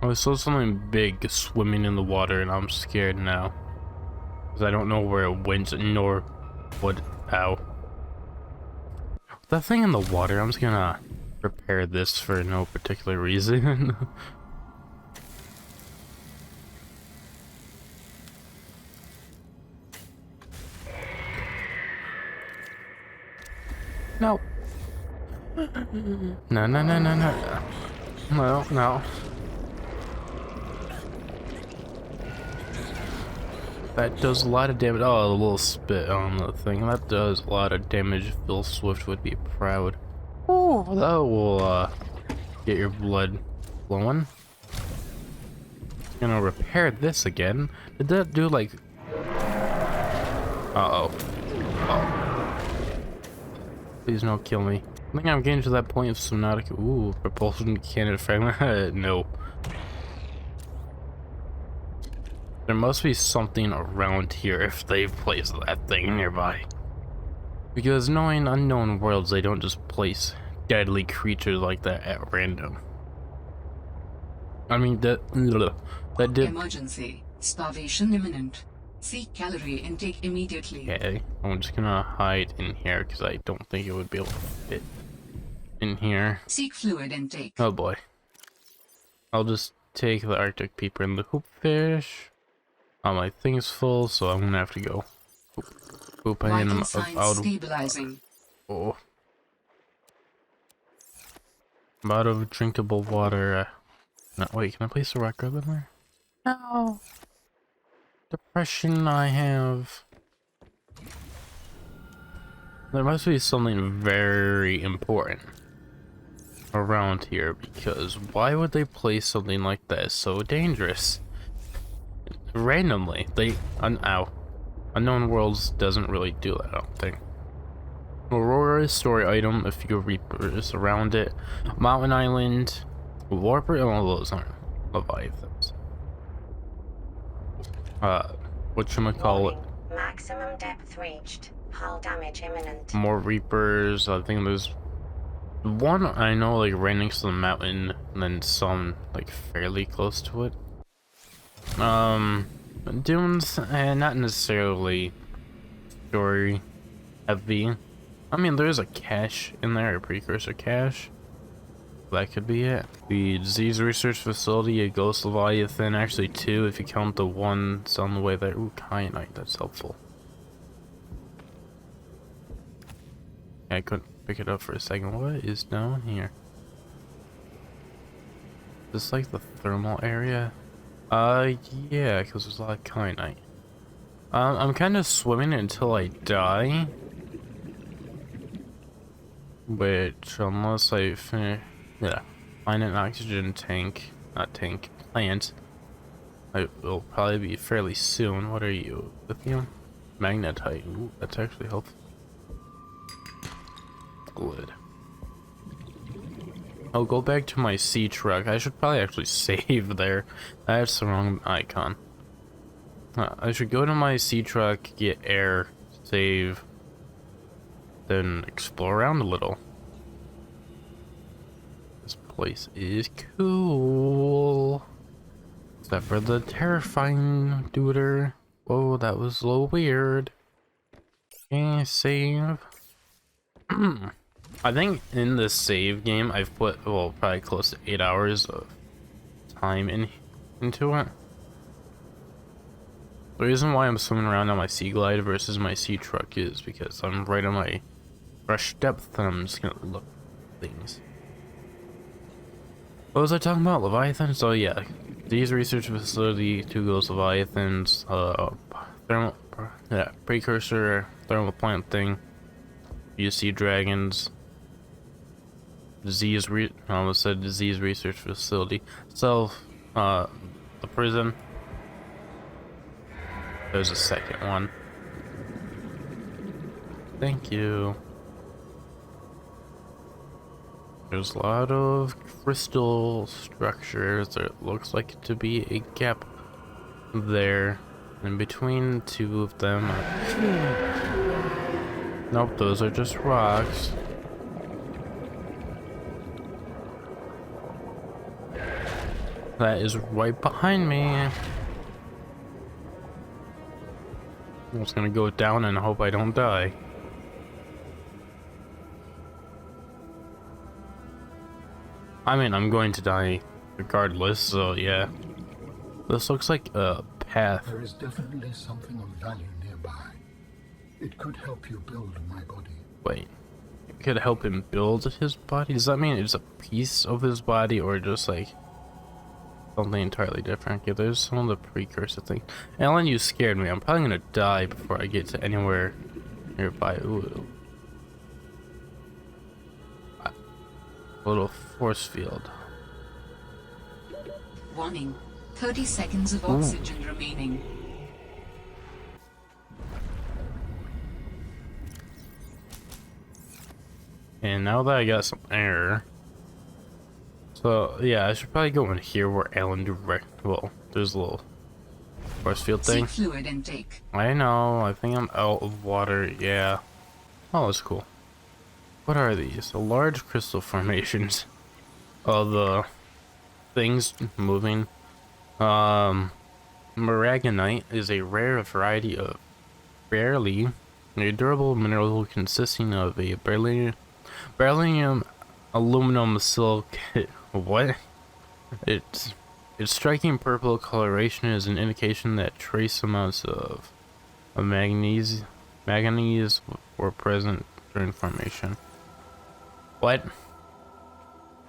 I saw something big swimming in the water and I'm scared now. Because I don't know where it went nor what. Ow. That thing in the water, I'm just gonna repair this for no particular reason. No. No, no, no, no, no. No, no. That does a lot of damage. Oh, a little spit on the thing. That does a lot of damage. Phil Swift would be proud. Oh, that will get your blood flowing. Gonna repair this again. Did that do like... Uh-oh. Oh. Please don't kill me. I think I'm getting to that point of Subnautica. Ooh, propulsion cannon fragment. No. There must be something around here if they've placed that thing nearby. Because knowing unknown worlds, they don't just place deadly creatures like that at random. I mean, that did... Emergency. Starvation imminent. Seek calorie intake immediately. Okay, I'm just gonna hide in here because I don't think it would be able to fit in here. Seek fluid intake. Oh boy. I'll just take the Arctic peeper and the hoopfish. My thing's full, so I'm gonna have to go. Poop in Vital them signs out. stabilizing. Oh. I'm out of drinkable water. No, wait, can I place a rock in there? No. Depression I have. There must be something very important around here, because why would they place something like that so dangerous? Randomly, ow. Unknown Worlds doesn't really do that, I don't think. Aurora story item, a few reapers around it. Mountain Island, Warper, oh, those aren't leviathans. Whatchamacallit? Maximum depth reached. Hull damage imminent. More reapers. I think there's one I know like right next to the mountain, and then some like fairly close to it. Dunes, not necessarily story heavy. I mean, there's a cache in there, a precursor cache. That could be it. The disease research facility, a ghost leviathan, actually two if you count the one that's on the way there. Ooh, kyanite, that's helpful. I couldn't pick it up for a second. What is down here? Is this like the thermal area? Yeah, because there's a lot of kyanite. I'm kind of swimming until I die. Which, unless I finish... Yeah, find an oxygen tank, not tank, plant. I will probably be fairly soon. What are you? Lithium? Magnetite. Ooh, that's actually helpful. Good. I'll go back to my Seatruck. I should probably actually save there. That's the wrong icon. I should go to my Seatruck, get air, save, then explore around a little. This place is cool. Except for the terrifying duder. Whoa, that was a little weird. Okay, save. I think in this save game I've put, well, probably close to 8 hours of time into it. The reason why I'm swimming around on my Sea Glide versus my Seatruck is because I'm right on my rush depth and I'm just gonna look at things. What was I talking about? Leviathans? Oh yeah. These research facility, two ghost leviathans, thermal, precursor thermal plant thing. You see dragons. I almost said disease research facility. The prison. There's a second one. Thank you. There's a lot of crystal structures. There looks like to be a gap there. In between two of them. Nope, those are just rocks. That is right behind me. I'm just gonna go down and hope I don't die. I mean, I'm going to die regardless, so yeah. This looks like a path. There is definitely something of value nearby. It could help you build my body. Wait. It could help him build his body? Does that mean it's a piece of his body or just like something entirely different? Yeah, there's some of the precursor thing. Alan, you scared me. I'm probably gonna die before I get to anywhere nearby. Ooh. A little force field. Warning. 30 seconds of oxygen remaining. And now that I got some air, so yeah, I should probably go in here where Alan well, there's a little force field thing. Seek fluid intake. I know, I think I'm out of water, yeah. Oh, that's cool. What are these? A large crystal formations of the things moving. Maragonite is a rare variety of a durable mineral consisting of a beryllium aluminum silicate. What? Its striking purple coloration is an indication that trace amounts of manganese were present during formation. What?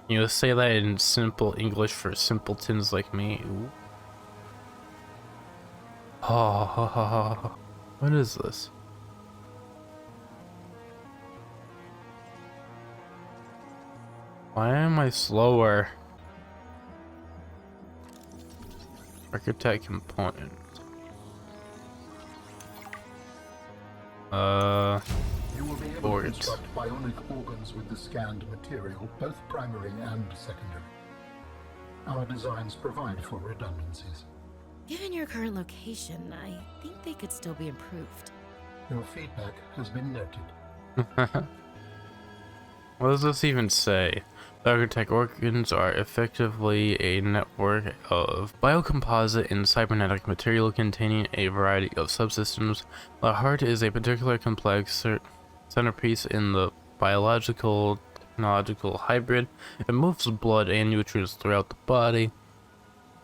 You say that in simple English for simpletons like me? Ooh. Oh, what is this? Why am I slower? Architect component. You will be able to construct bionic organs with the scanned material, both primary and secondary. Our designs provide for redundancies. Given your current location, I think they could still be improved. Your feedback has been noted. What does this even say? The architect organs are effectively a network of biocomposite and cybernetic material containing a variety of subsystems. The heart is a particular complex centerpiece in the biological technological hybrid. It moves blood and nutrients throughout the body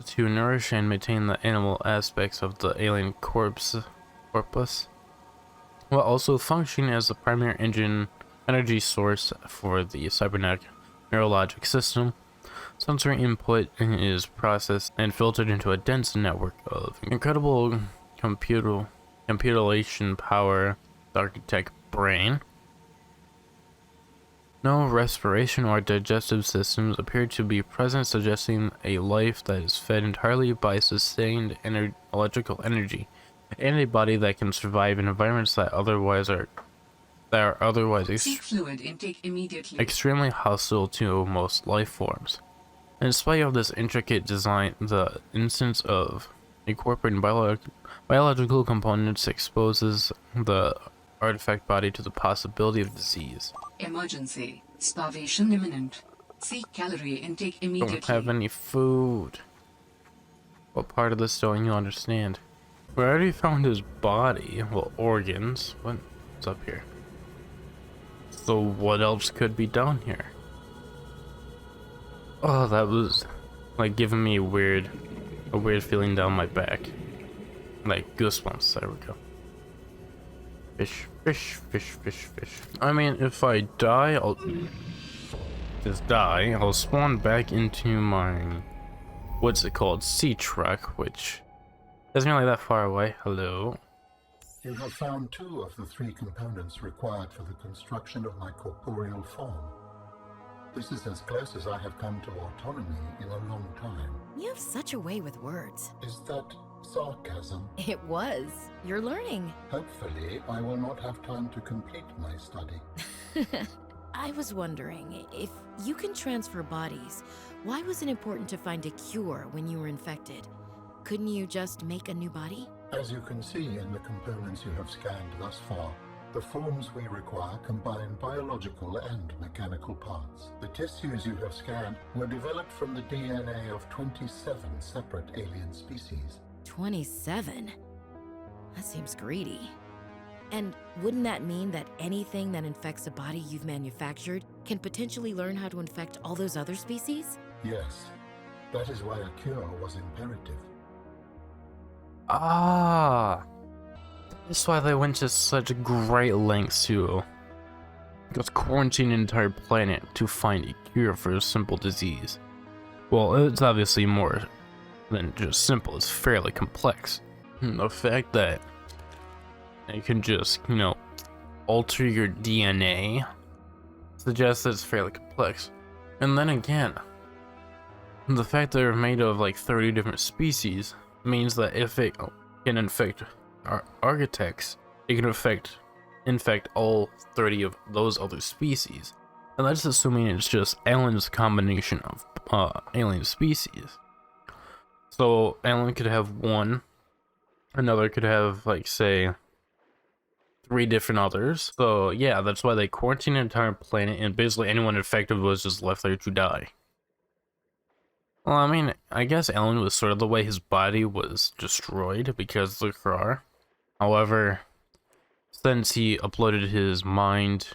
to nourish and maintain the animal aspects of the alien corpus, while also functioning as the primary energy source for the cybernetic neurologic system. Sensory input is processed and filtered into a dense network of incredible computation power. The architect brain. No respiration or digestive systems appear to be present, suggesting a life that is fed entirely by sustained electrical energy, and a body that can survive in environments that are otherwise Seek fluid intake immediately. extremely hostile to most life forms. In spite of this intricate design, the instance of incorporating biological components exposes the artifact body to the possibility of disease. Emergency. Starvation imminent. Seek calorie intake immediately. Don't have any food. What part of this don't you understand? We already found his body. Well, organs. What's up here? So what else could be down here? Oh, that was like giving me a weird feeling down my back. Like goosebumps. There we go. Fish. I mean, if I die, I'll just die. I'll spawn back into my what's it called, Seatruck, which isn't really that far away. Hello. You have found 2 of the 3 components required for the construction of my corporeal form. This is as close as I have come to autonomy in a long time. You have such a way with words. Is that sarcasm? It was. You're learning. Hopefully, I will not have time to complete my study. I was wondering, if you can transfer bodies, why was it important to find a cure when you were infected? Couldn't you just make a new body? As you can see in the components you have scanned thus far, the forms we require combine biological and mechanical parts. The tissues you have scanned were developed from the DNA of 27 separate alien species. 27? That seems greedy. And wouldn't that mean that anything that infects a body you've manufactured can potentially learn how to infect all those other species? Yes, that is why a cure was imperative. Ah, that's why they went to such great lengths to just quarantine an entire planet to find a cure for a simple disease. Well, it's obviously more than just simple, it's fairly complex. The fact that you can just, alter your DNA suggests that it's fairly complex. And then again, the fact that they're made of like 30 different species means that if it can infect architects, it can infect all 30 of those other species. And that's assuming it's just Alan's combination of alien species. So Alan could have one, another could have, like, say, 3 different others. So yeah, that's why they quarantined an entire planet, and basically anyone infected was just left there to die. Well, I mean, I guess Alan was sort of the way his body was destroyed because of the car. However, since he uploaded his mind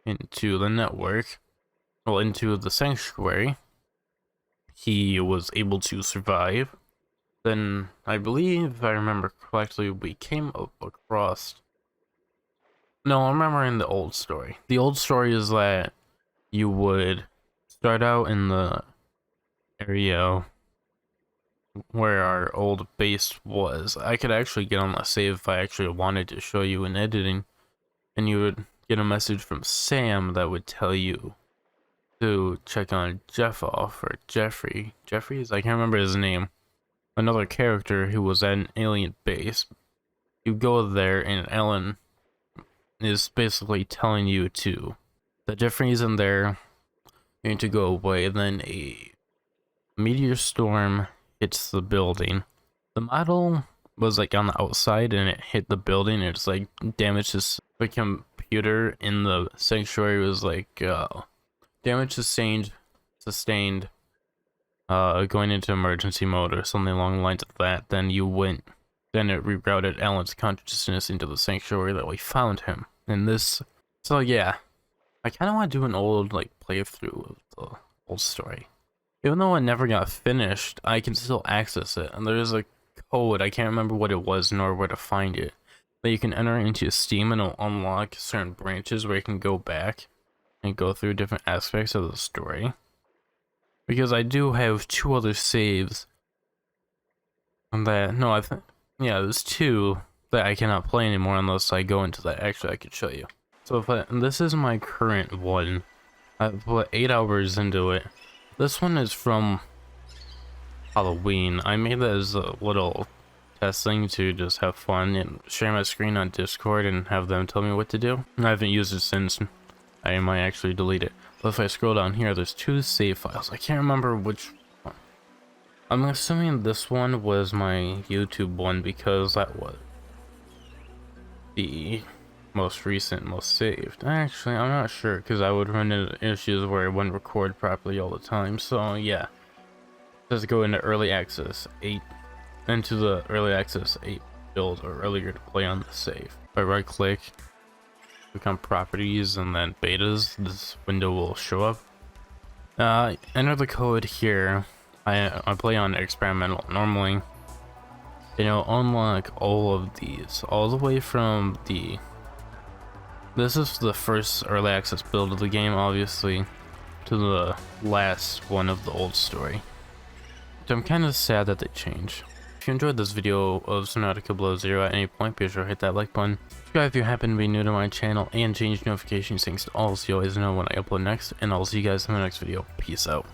into the network, well, into the sanctuary, he was able to survive. Then, I believe, if I remember correctly, we came up across... No, I remember in the old story. The old story is that you would start out in the area where our old base was. I could actually get on the save if I actually wanted to show you in editing, and you would get a message from Sam that would tell you to check on Jeff off, or Jeffrey. Jeffrey's? I can't remember his name. Another character who was at an alien base. You go there and Alan is basically telling you that Jeffrey's in there, you need to go away, and then a meteor storm hits the building. The model was like on the outside and it hit the building, it's like damaged the computer in the sanctuary was like damage sustained going into emergency mode or something along the lines of that. Then it rerouted Alan's consciousness into the sanctuary that we found him in this. So yeah, I kind of want to do an old like playthrough of the old story. Even though it never got finished, I can still access it, and there's a code, I can't remember what it was nor where to find it, that you can enter into Steam, and it'll unlock certain branches where you can go back and go through different aspects of the story. Because I do have 2 other saves that, no, yeah, there's 2 that I cannot play anymore unless I go into that. Actually, I could show you. So this is my current one. I put 8 hours into it. This one is from Halloween. I made that as a little test thing to just have fun and share my screen on Discord and have them tell me what to do. I haven't used it since. I might actually delete it. But if I scroll down here, there's 2 save files. I can't remember which one. I'm assuming this one was my YouTube one because that was the most recent, most saved. Actually, I'm not sure because I would run into issues where it wouldn't record properly all the time. So yeah, let's go into early access 8, into the early access 8 build or earlier to play on the save. If I right click, click on properties and then betas, this window will show up. Enter the code here. I play on experimental normally. Unlock all of these all the way from the... This is the first early access build of the game, obviously, to the last one of the old story. So I'm kind of sad that they change. If you enjoyed this video of Subnautica Below Zero at any point, be sure to hit that like button. Subscribe if you happen to be new to my channel, and change notification settings to all so you always know when I upload next, and I'll see you guys in the next video. Peace out.